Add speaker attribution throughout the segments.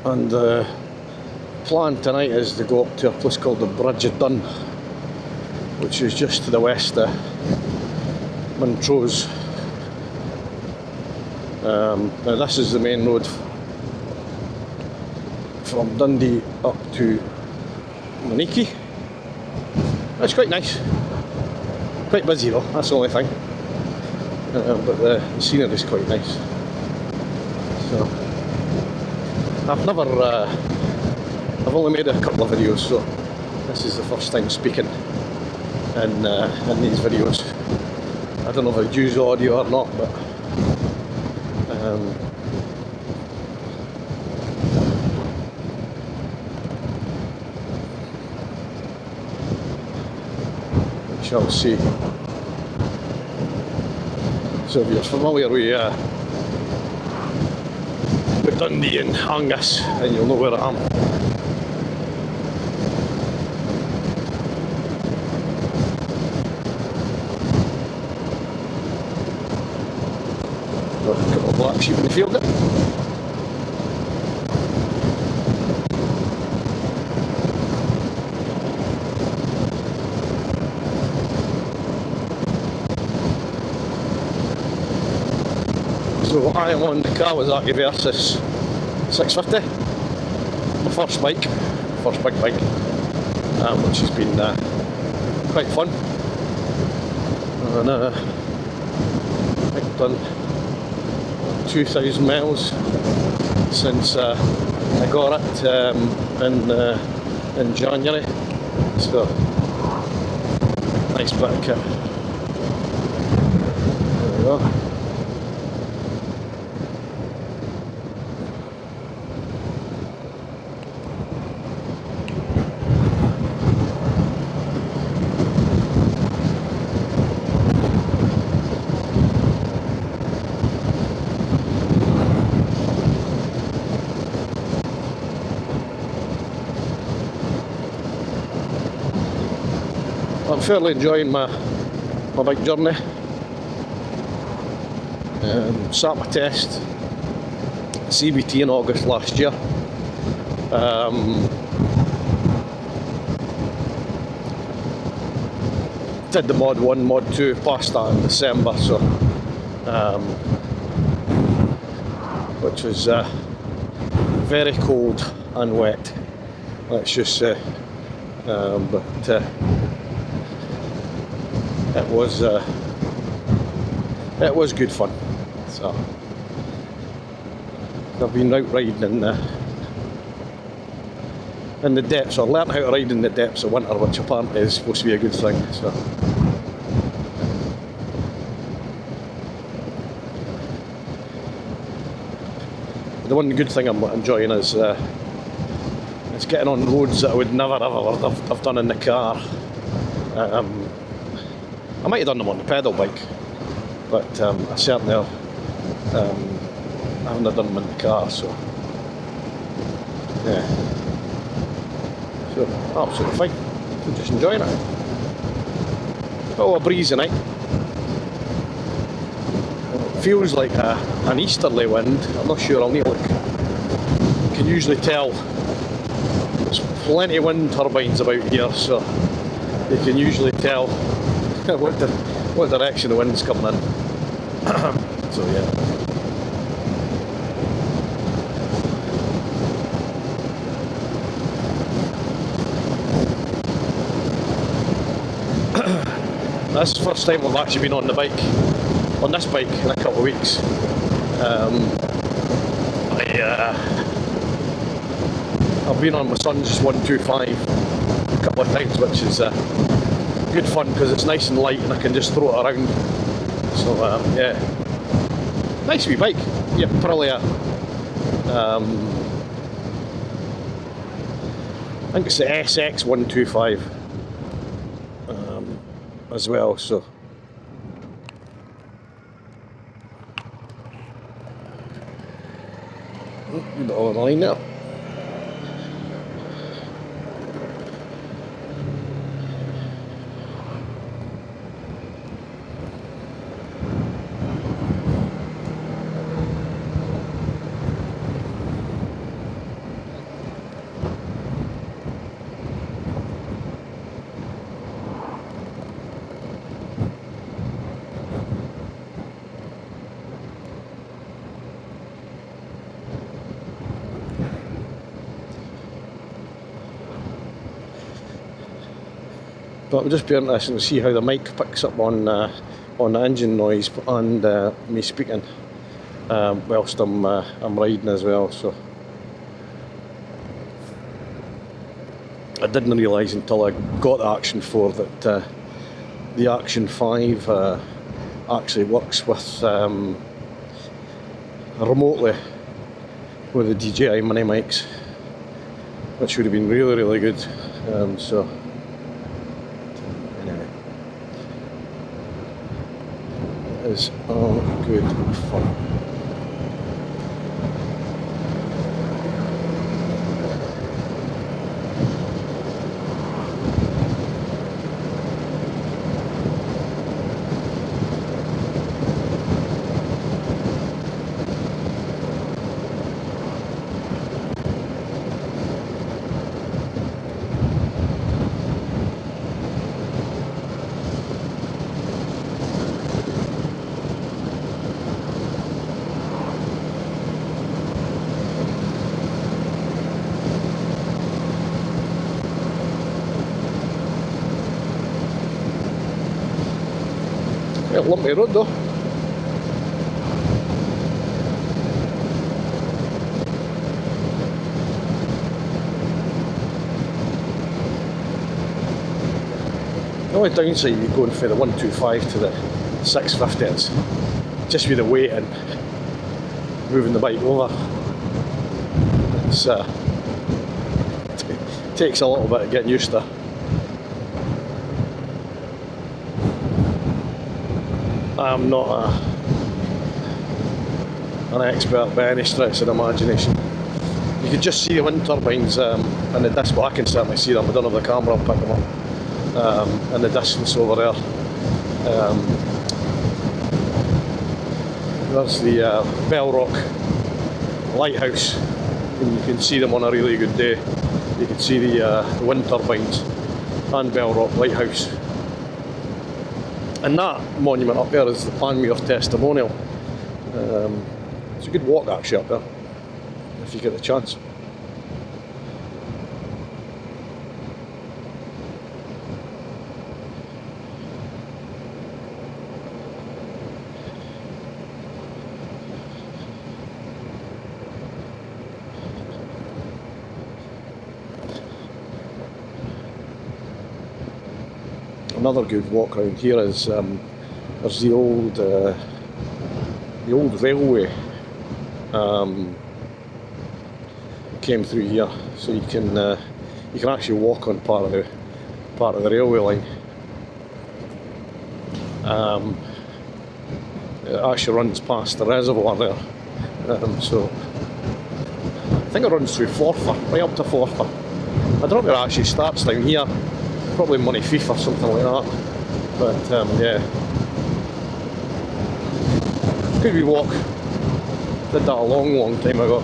Speaker 1: And plan tonight is to go up to a place called the Bridge of Dundee, which is just to the west of Montrose. Now this is the main road from Dundee up to Moniki. It's quite nice. Quite busy though, that's the only thing. But the scenery is quite nice. So I've only made a couple of videos, so this is the first time speaking in these videos. I don't know if I'd use audio or not, but we shall see. So if you're familiar with Dundee and Angus, then you'll know where I am. Got a couple of black sheep in the field there. So I am on the Kawasaki Versys 650, my first big bike, which has been quite fun. And I've done 2,000 miles since I got it in January. So nice bit of kit. There we go. I'm fairly enjoying my bike journey. Sat my test CBT in August last year. Did the mod 1, mod 2, passed that in December, so which was very cold and wet, let's just say, but it was good fun. So I've been out riding in the depths, or learned how to ride in the depths of winter, which apparently is supposed to be a good thing. So the one good thing I'm enjoying is getting on roads that I would never ever have done in the car. I might have done them on the pedal bike, but I certainly haven't done them in the car, so yeah. So absolutely fine. I'm just enjoying it. Oh, a breezy night. It feels like an easterly wind. I'm not sure, I'll need to look. You can usually tell there's plenty of wind turbines about here, so you can usually tell what direction the wind's coming in. So yeah. This is the first time I've actually been on this bike in a couple of weeks. I've been on my son's 125 a couple of times, which is good fun because it's nice and light and I can just throw it around. So yeah, nice wee bike. Yeah, probably I think it's the SX 125 as well. So a bit on the line now. But it'll just be interesting to see how the mic picks up on the engine noise and me speaking whilst I'm riding as well. So I didn't realise until I got the Action 4 that the Action 5 actually works with remotely with the DJI mini mics, which would have been really, really good. So anyway, it is all good fun. Quite a lumpy road though. The only downside of going from the 125 to the 650 is just with the weight and moving the bike over. It's takes a little bit of getting used to. I'm not an expert by any stretch of the imagination. You could just see the wind turbines in the distance. Well, I can certainly see them. I don't have the camera, I'll pick them up in the distance over there. There's the Bell Rock lighthouse, and you can see them on a really good day. You can see the wind turbines and Bell Rock lighthouse. And that monument up there is the Panmure Testimonial. It's a good walk actually up there, if you get the chance. Another good walk around here is there's the old railway came through here, so you can actually walk on part of the railway line. It actually runs past the reservoir there, so I think it runs through Forfar, right up to Forfar. I don't know where it actually starts down here. Probably Moneyfief or something like that, but yeah, good wee walk. Did that a long time ago.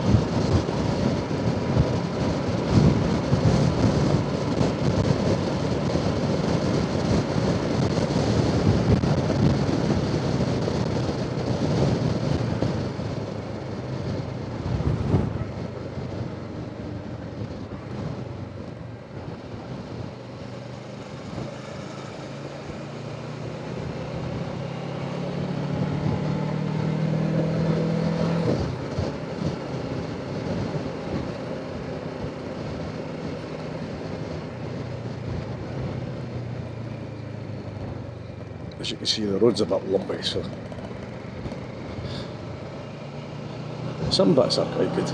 Speaker 1: As you can see, the road's a bit lumpy, so some bits are quite good.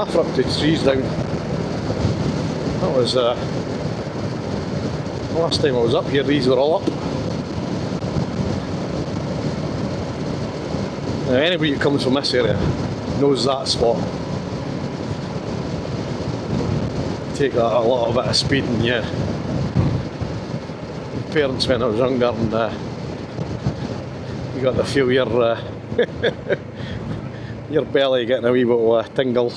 Speaker 1: half are up to trees down. That was the last time I was up here, these were all up. Now, anybody who comes from this area knows that spot. Take that a little bit of speed and yeah. My parents when I was younger and you got to feel your your belly getting a wee bit of a tingle.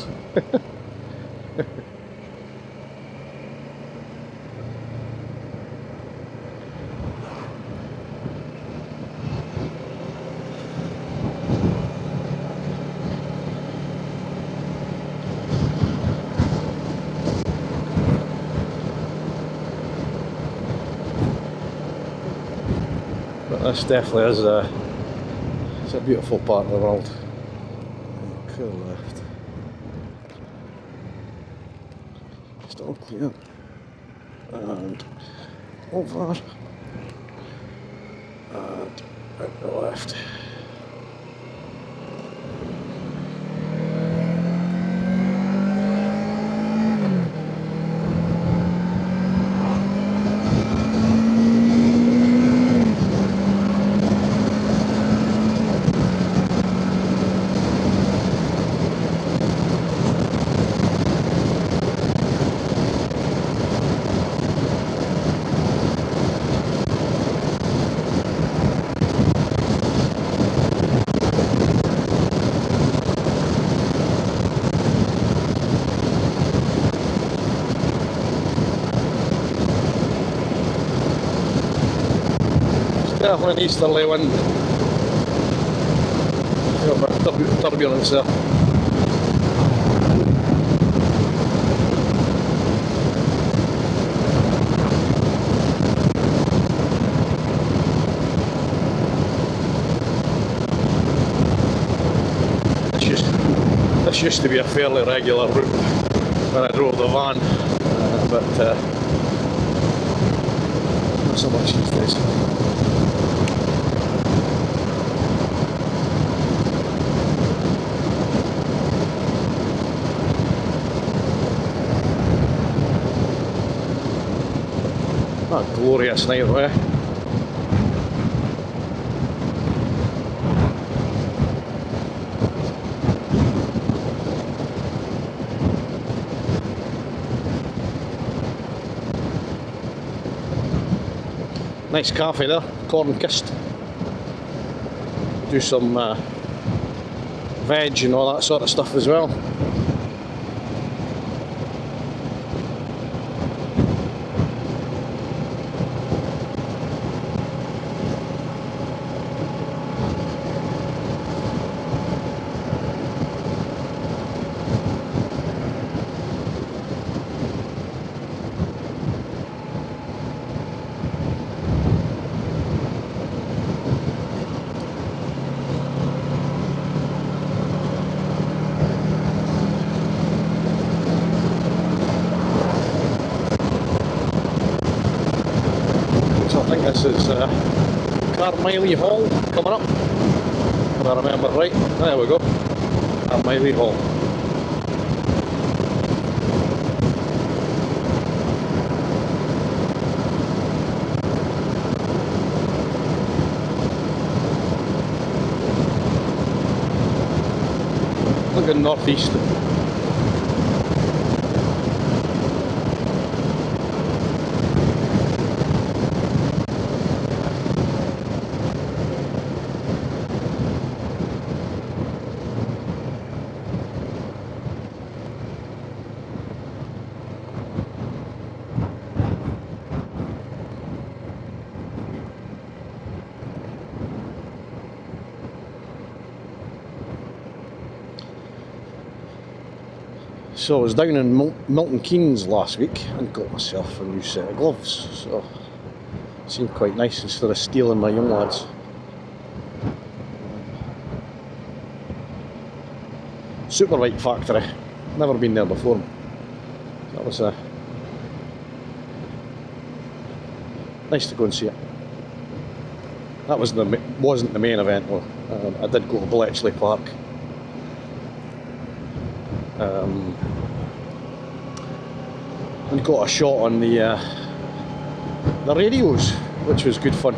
Speaker 1: But this definitely is it's a beautiful part of the world. Cool left. Still clear. And over. And out the left. Definitely an easterly wind. Feel a bit of turbulence there. This used to be a fairly regular route when I drove the van, but not so much these days. What a glorious night away. Nice cafe there, corn kissed. Do some veg and all that sort of stuff as well. I think this is Carmiley Hall coming up, if I remember right. There we go, Carmiley Hall. Looking northeast. So I was down in Milton Keynes last week and got myself a new set of gloves, so it seemed quite nice instead of stealing my young lads. Superbike factory, never been there before. That was nice to go and see it. That wasn't the main event though. I did go to Bletchley Park. and got a shot on the radios, which was good fun.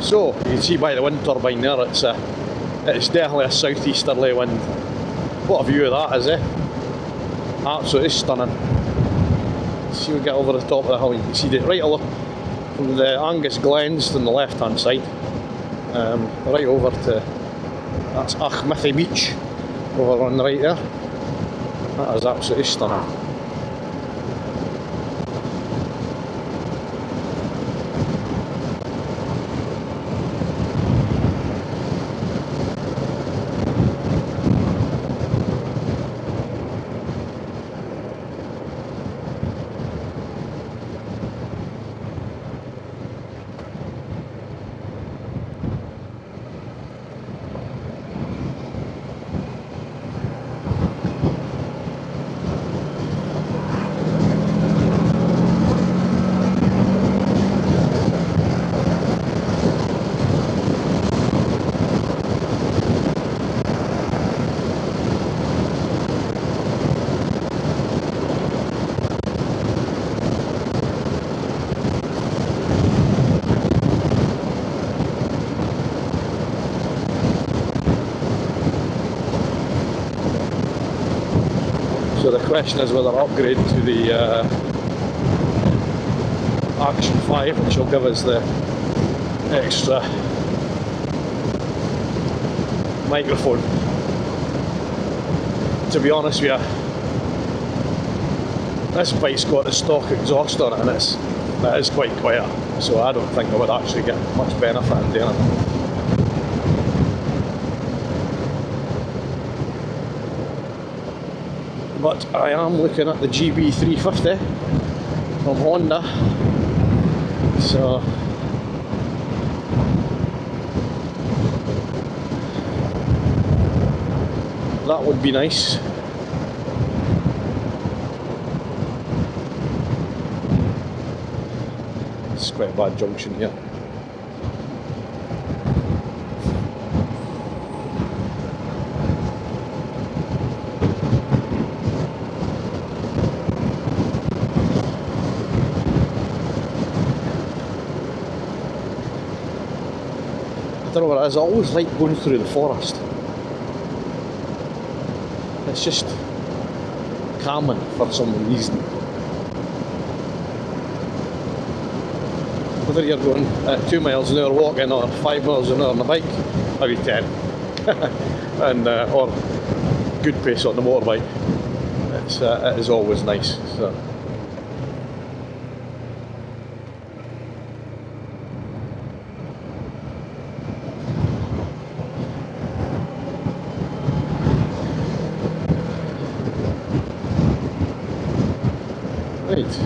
Speaker 1: So, you can see by the wind turbine there, it's definitely a southeasterly wind. What a view of that is, eh? Absolutely stunning. See, we get over the top of the hill, you can see it right from the Angus Glens on the left hand side, right over to, that's Achmithy Beach over on the right there. That is absolutely stunning. So the question is whether upgrade to the Action 5, which will give us the extra microphone. To be honest with you, this bike's got the stock exhaust on it, and that is quite quiet, so I don't think I would actually get much benefit in doing it. But I am looking at the GB350 from Honda, so that would be nice. It's quite a bad junction here. I don't know what it is, I always like going through the forest. It's just calming for some reason. Whether you're going at 2 miles an hour walking or 5 miles an hour on the bike, maybe 10. And or good pace on the motorbike. It is always nice. So. Right.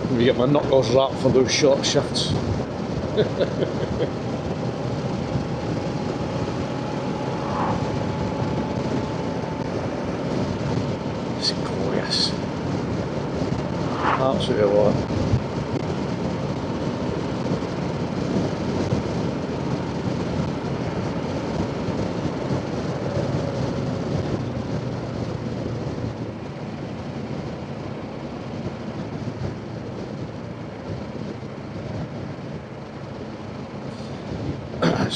Speaker 1: Let me get my knuckles wrapped for those short shifts. It's glorious. Absolutely love it.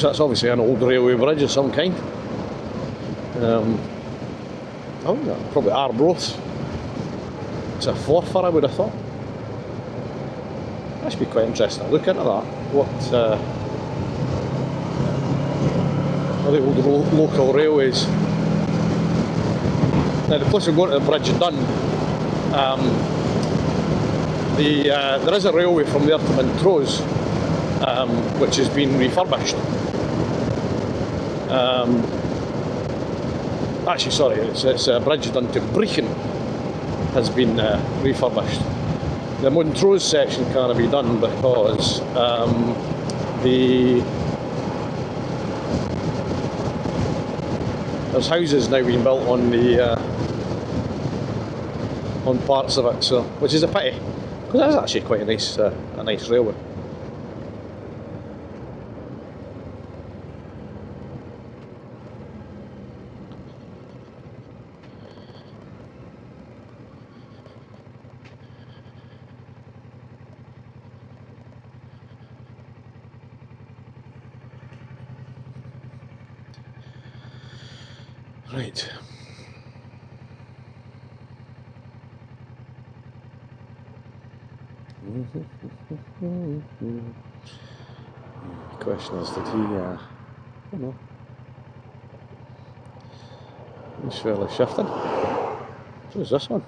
Speaker 1: So that's obviously an old railway bridge of some kind. Oh, probably Arbroath. It's a forfar, I would have thought. That should be quite interesting to look into that. What are the old local railways? Now, the place we're going to the bridge in Dundee, there is a railway from there to Montrose, which has been refurbished. Actually, sorry, it's a bridge done to Brechin has been refurbished. The Montrose section can't be done because there's houses now being built on the on parts of it, so which is a pity because that's actually quite a nice railway. Right. The question is, did he, I don't know. He's fairly shifting. So is this one.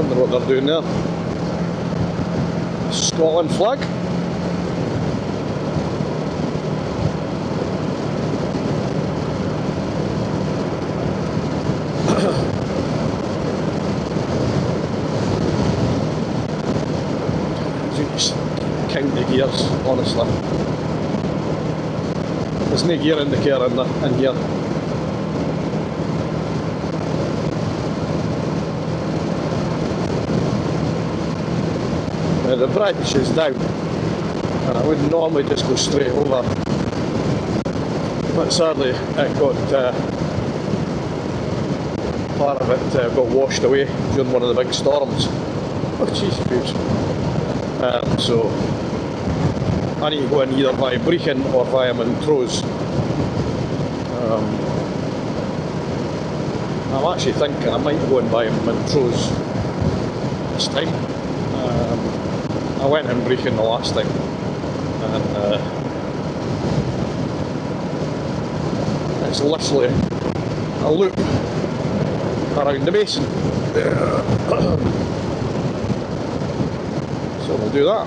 Speaker 1: What they're doing there. Scotland flag. Just count the gears, honestly. There's no gear indicator in here. The bridge is down, and I would normally just go straight over, but sadly it got part of it got washed away during one of the big storms. Oh jeez, so I need to go in either via Brechin or via Montrose. I'm actually thinking I might go in via Montrose this time. I went in Brechin the last time, and it's literally a loop around the basin. So we'll do that.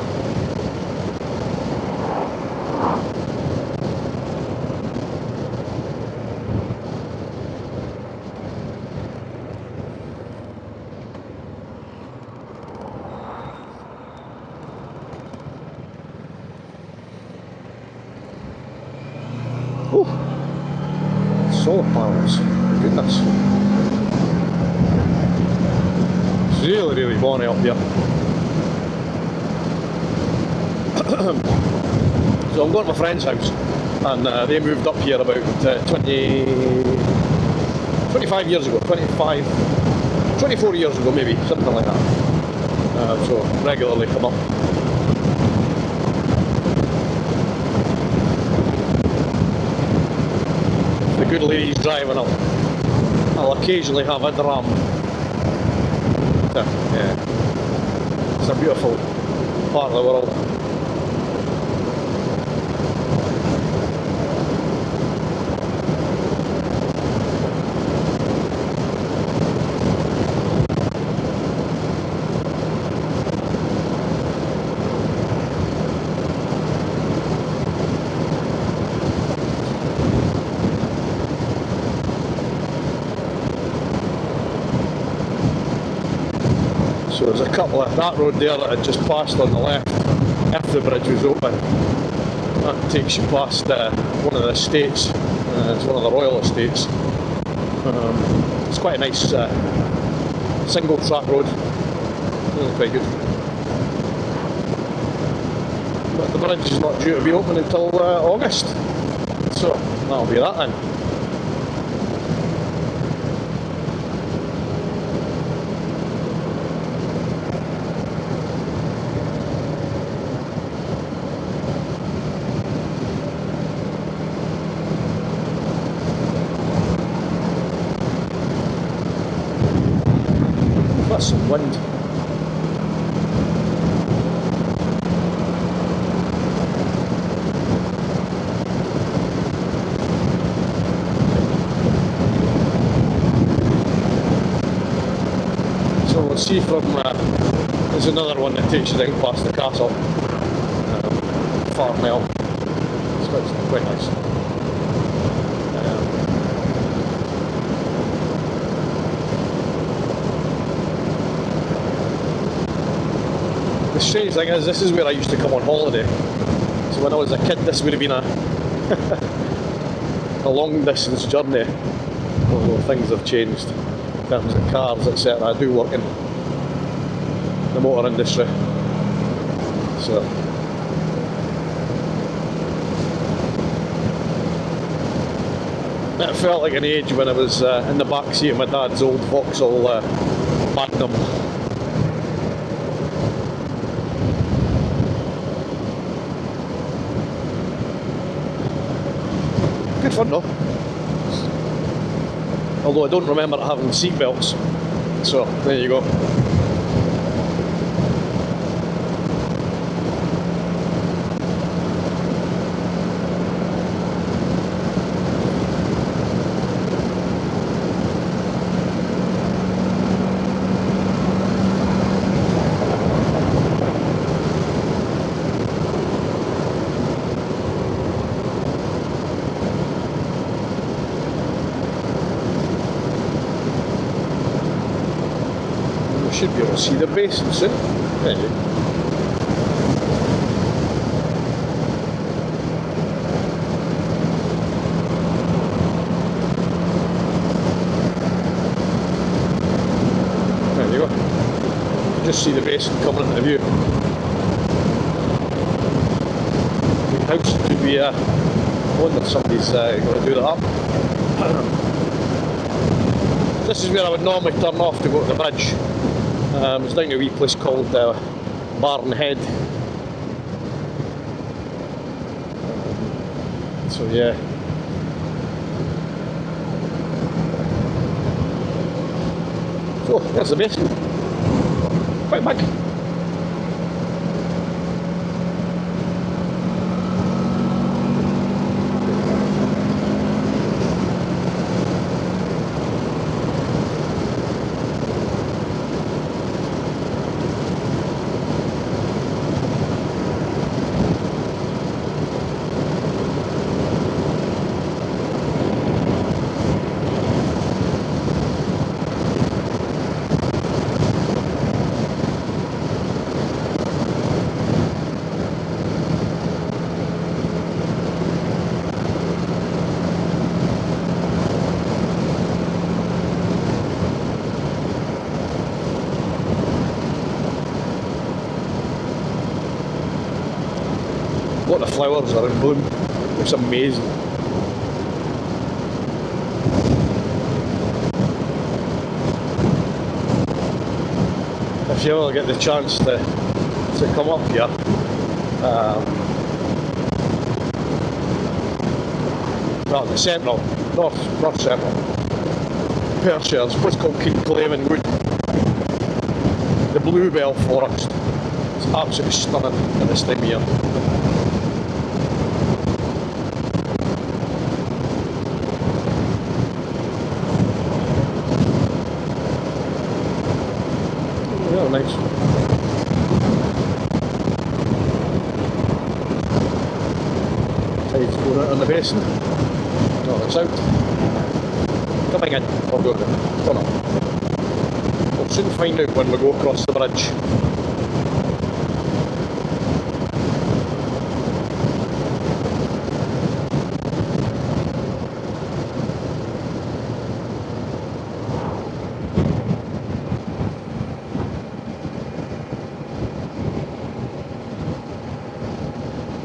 Speaker 1: Solar panels, goodness. It's really bonny up here. So I'm going to my friend's house, and they moved up here about 25 years ago, 24 years ago maybe, something like that. So regularly come up. The good lady's driving up. I'll occasionally have a dram. Yeah. It's a beautiful part of the world. So there's a couple of that road there that I just passed on the left if the bridge was open. That takes you past one of the estates. It's one of the royal estates. It's quite a nice single track road. Really quite good. But the bridge is not due to be open until August. So that'll be that then. That's some wind. So we'll see from, there's another one that takes you down past the castle, Farnell. It's quite nice. The strange thing is, this is where I used to come on holiday. So when I was a kid, this would have been a long distance journey. Although things have changed in terms of cars, etc. I do work in the motor industry. So it felt like an age when I was in the back seat of my dad's old Vauxhall Magnum. Good fun though. Although I don't remember having seatbelts. So there you go. Should be able to see the basin soon. There you go. There you go. You just see the basin coming into view. The house could be one that somebody's going to do that up. This is where I would normally turn off to go to the bridge. It's down to a wee place called Barn Head. So yeah. So there's the basin. Quite big. A lot of flowers are in bloom. It's amazing. If you ever get the chance to come up here, well, the central, north central, Perthshire, there's a place called Kinclaven Wood. The bluebell forest. It's absolutely stunning at this time of year. Yeah, nice. Tide's going out on the basin. Oh, it's out. Coming in. Or going in. Oh no. soon find out when we go across the bridge.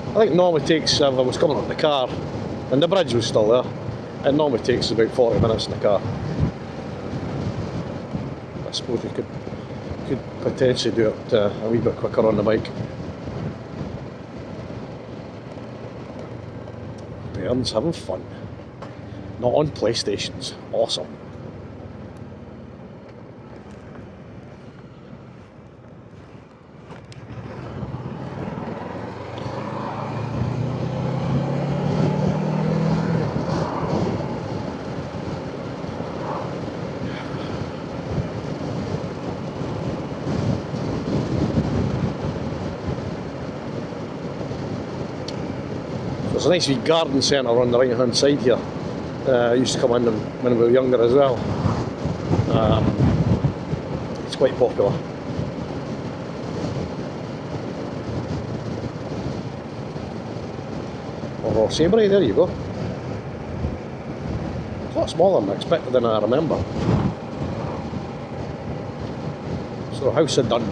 Speaker 1: I think it normally takes, if I was coming up in the car and the bridge was still there, it normally takes about 40 minutes in the car. I suppose you could potentially do it a wee bit quicker on the bike. Bairns having fun. Not on PlayStations. Awesome. There's a nice wee garden centre on the right hand side here. I used to come in when we were younger as well. It's quite popular. Oh, Sabry, there you go. It's a lot smaller than I expected than I remember. So, House of Dundee.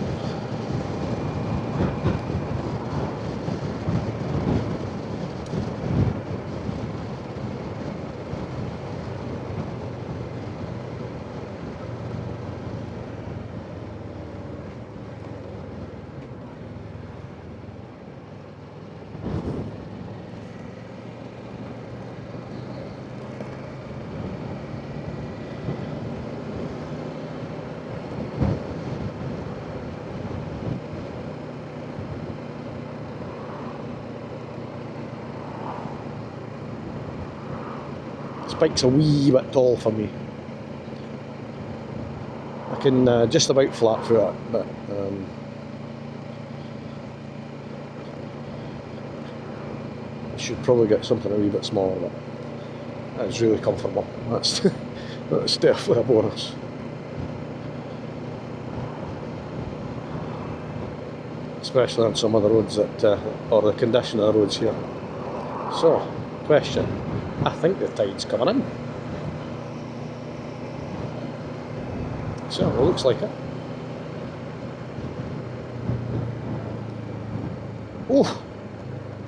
Speaker 1: This bike's a wee bit tall for me. I can just about flat foot it, but I should probably get something a wee bit smaller, but that's really comfortable. That's definitely a bonus. Especially on some of the roads that, or the condition of the roads here. So, question. I think the tide's coming in. Certainly looks like it. Oh,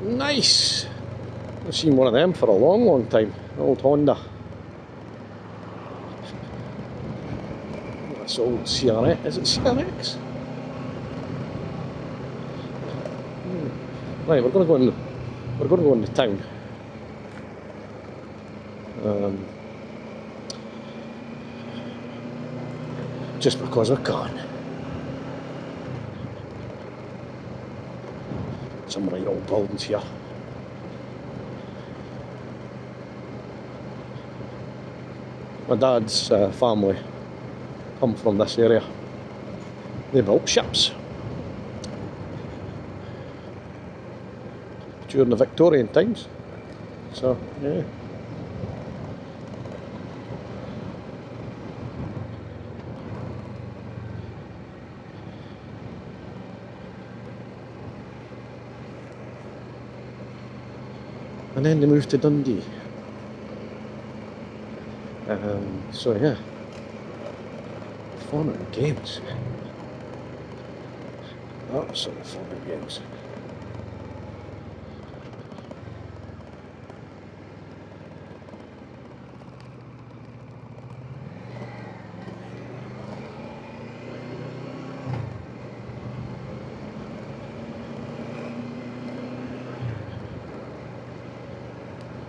Speaker 1: nice! I've seen one of them for a long, long time. Old Honda. That's old CRX. Is it CRX? Right, we're going to go into town. Just because we're gone. Some right old buildings here. My dad's family come from this area. They built ships during the Victorian times. So, yeah. And then they moved to Dundee. So yeah, fun and games. Absolutely fun and games.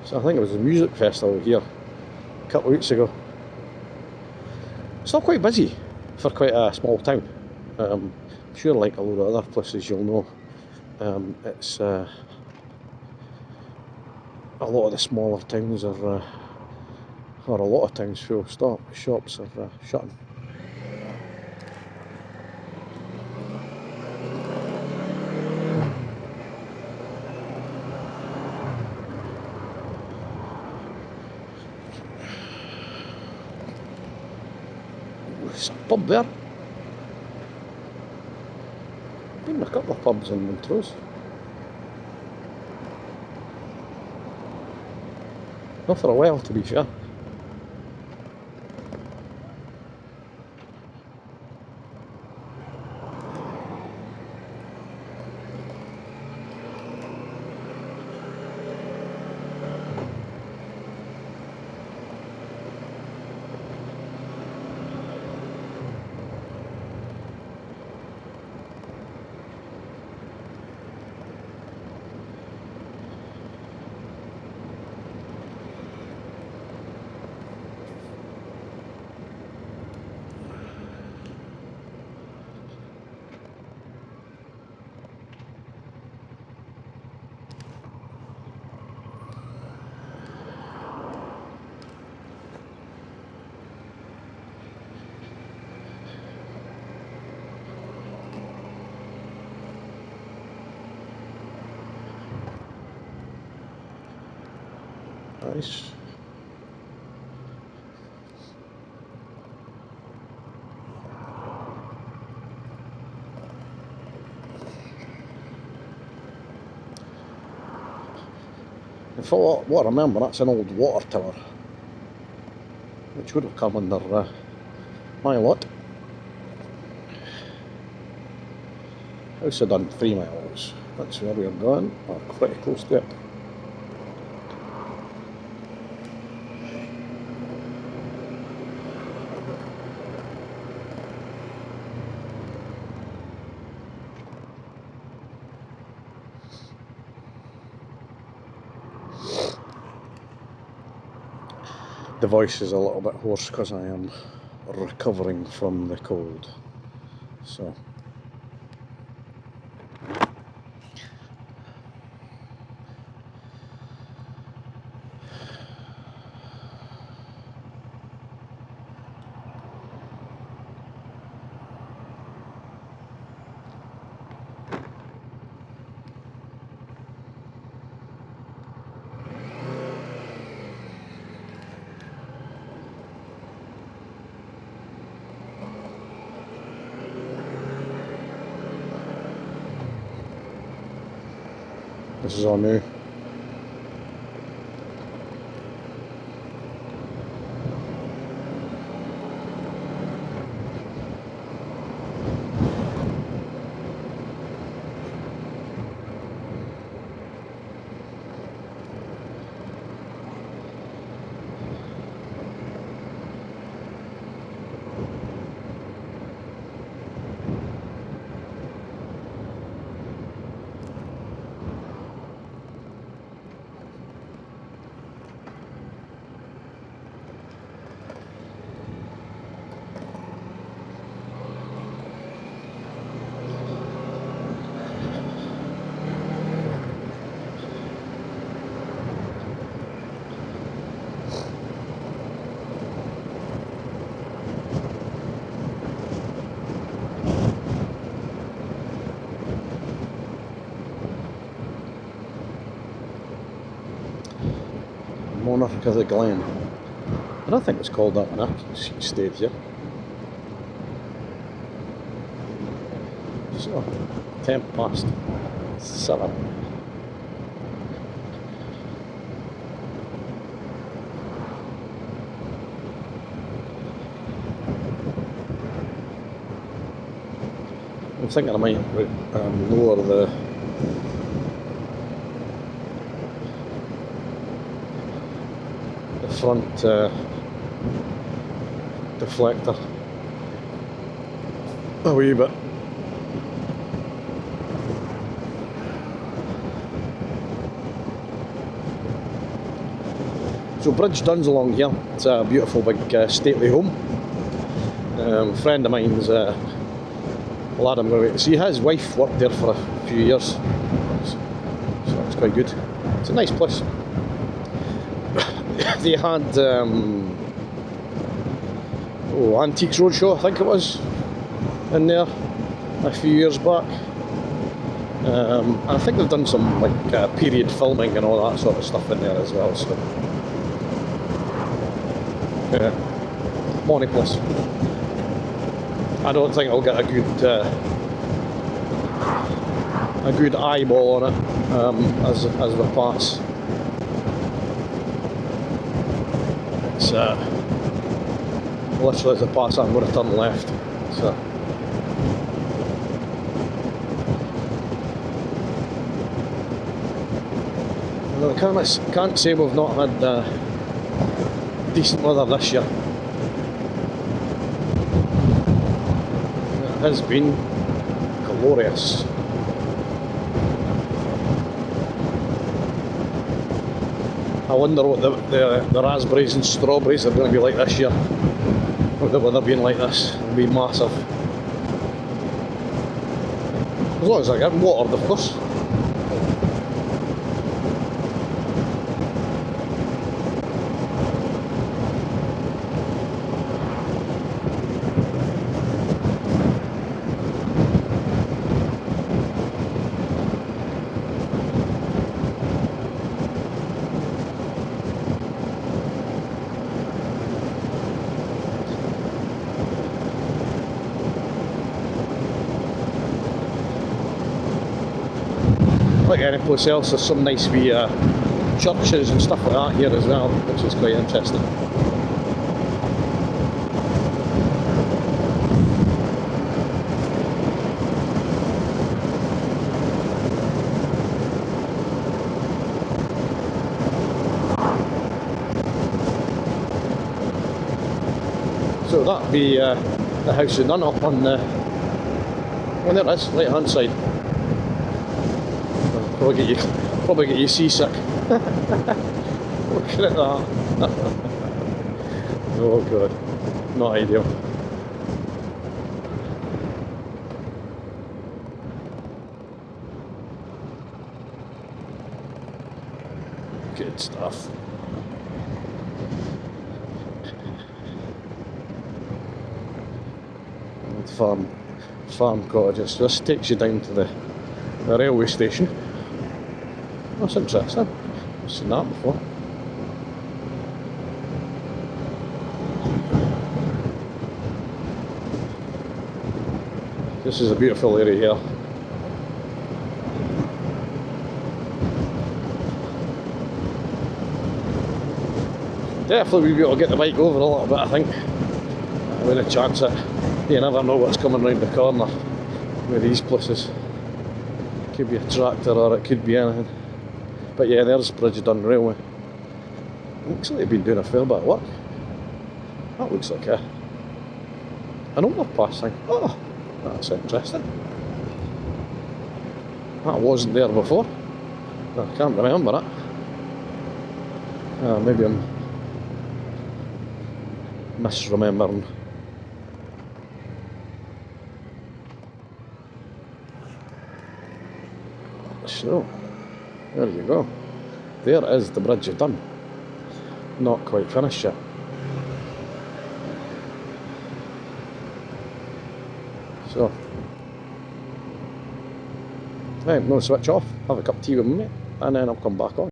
Speaker 1: So I think it was a music festival here a couple of weeks ago. Still quite busy for quite a small town. I'm sure, like a lot of other places you'll know, it's a lot of the smaller towns are, or a lot of towns full stop. Shops are shutting. There's a pub there. a couple of pubs in Montrose. Not for a while, to be fair. Nice. In fact, what I remember, that's an old water tower, which would have come under my lot. House of Dundee, 3 miles. That's where we're going, or pretty close to it. The voice is a little bit hoarse because I am recovering from the cold. So this is all new. Monarch of the Glen. I don't think it's called that when I stayed here. So, 7:10. I'm thinking I might lower the front deflector a wee bit. So Bridge Dunn's along here. It's a beautiful big stately home. A friend of mine's a lad I'm going to see. His wife worked there for a few years, so it's quite good. It's a nice place. They had Antiques Roadshow, I think it was, in there a few years back. And I think they've done some like period filming and all that sort of stuff in there as well. So yeah, morning place. I don't think I'll get a good a good eyeball on it as we pass. It's literally as I pass, I'm going to turn left. So. I can't say we've not had decent weather this year. It has been glorious. I wonder what the raspberries and strawberries are going to be like this year. With the weather being like this, it'll be massive. As long as I get watered, of course. Like any place else, there's some nice wee churches and stuff like that here as well, which is quite interesting. So that'd be the house of None up on the, well, there it is, right hand side. Probably get you seasick. Looking at that. Oh god, not ideal. Good stuff. And farm cottages. This takes you down to the railway station. That's interesting. I've seen that before. This is a beautiful area here. Definitely we'll be able to get the bike over a little bit, I think. With a chance it. You never know what's coming round the corner with these places. It could be a tractor or it could be anything. But yeah, there's Bridgedon Railway. Looks like they've been doing a fair bit of work. That looks like an overpass thing. Oh, that's interesting. That wasn't there before. I can't remember it. Maybe I'm misremembering. So, there you go. There is the Bridge of Dun. Not quite finished yet. So, right, I'm going to switch off, have a cup of tea with me, and then I'll come back on.